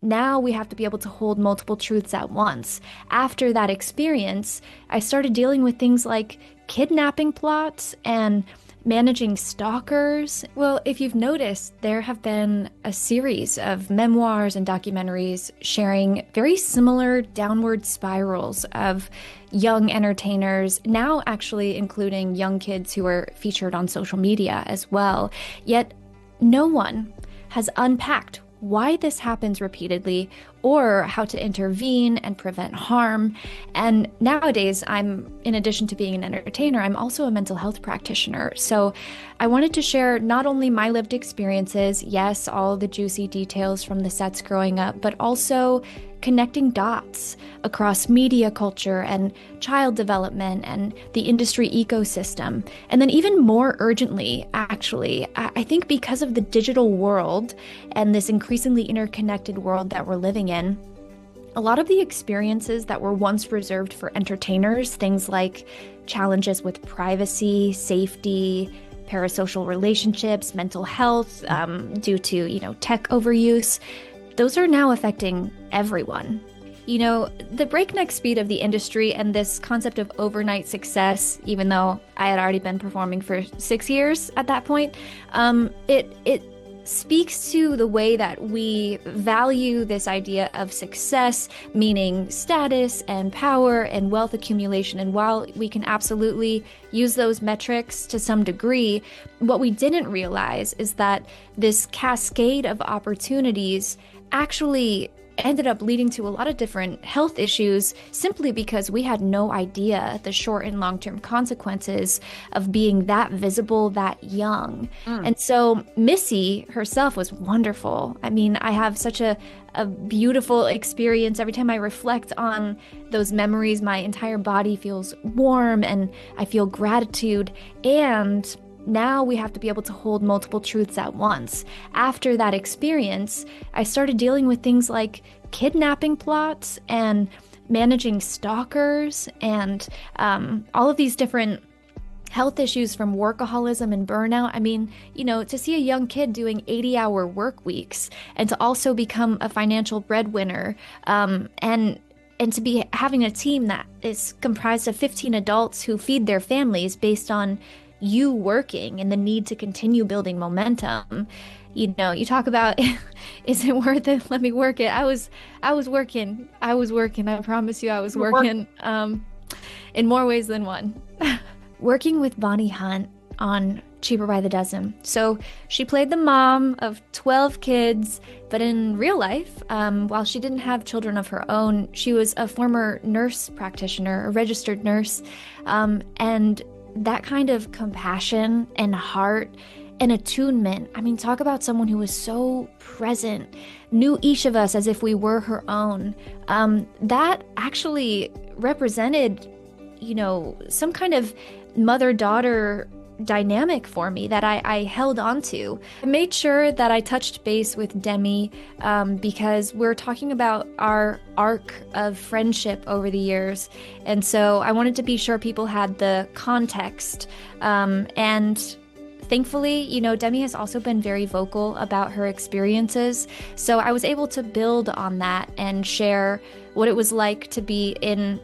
now we have to be able to hold multiple truths at once. After that experience, I started dealing with things like kidnapping plots and managing stalkers. Well, if you've noticed, there have been a series of memoirs and documentaries sharing very similar downward spirals of young entertainers, now actually including young kids who are featured on social media as well. Yet no one has unpacked why this happens repeatedly or how to intervene and prevent harm. And nowadays, in addition to being an entertainer, I'm also a mental health practitioner. So I wanted to share not only my lived experiences, yes, all the juicy details from the sets growing up, but also connecting dots across media culture and child development and the industry ecosystem. And then even more urgently, actually, I think because of the digital world and this increasingly interconnected world that we're living in, a lot of the experiences that were once reserved for entertainers, things like challenges with privacy, safety, parasocial relationships, mental health, due to, tech overuse, those are now affecting everyone. The breakneck speed of the industry and this concept of overnight success, even though I had already been performing for 6 years at that point, it speaks to the way that we value this idea of success, meaning status and power and wealth accumulation. And while we can absolutely use those metrics to some degree, what we didn't realize is that this cascade of opportunities actually ended up leading to a lot of different health issues simply because we had no idea the short and long-term consequences of being that visible that young. And so Missy herself was wonderful. I mean, I have such a beautiful experience. Every time I reflect on those memories, my entire body feels warm and I feel gratitude. And now we have to be able to hold multiple truths at once. After that experience, I started dealing with things like kidnapping plots and managing stalkers and all of these different health issues from workaholism and burnout. I mean, to see a young kid doing 80-hour work weeks and to also become a financial breadwinner, and to be having a team that is comprised of 15 adults who feed their families based on you working and the need to continue building momentum. You talk about, is it worth it? Let me work it. I was working. I promise you I was working, in more ways than one. Working with Bonnie Hunt on Cheaper by the Dozen. So she played the mom of 12 kids, but in real life, while she didn't have children of her own, she was a former nurse practitioner, a registered nurse, and that kind of compassion and heart and attunement. I mean, talk about someone who was so present, knew each of us as if we were her own. That actually represented, some kind of mother-daughter dynamic for me that I held on to. I made sure that I touched base with Demi because we're talking about our arc of friendship over the years. And so I wanted to be sure people had the context. And thankfully, Demi has also been very vocal about her experiences. So I was able to build on that and share what it was like to be in,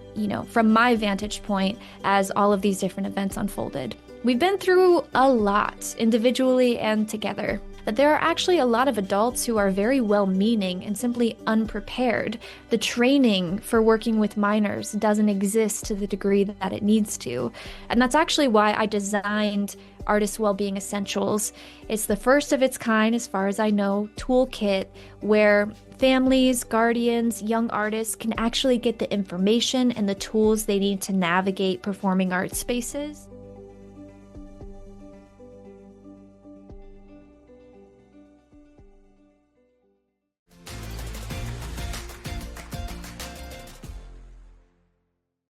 from my vantage point as all of these different events unfolded. We've been through a lot, individually and together, but there are actually a lot of adults who are very well-meaning and simply unprepared. The training for working with minors doesn't exist to the degree that it needs to. And that's actually why I designed Artist Wellbeing Essentials. It's the first of its kind, as far as I know, toolkit where families, guardians, young artists can actually get the information and the tools they need to navigate performing arts spaces.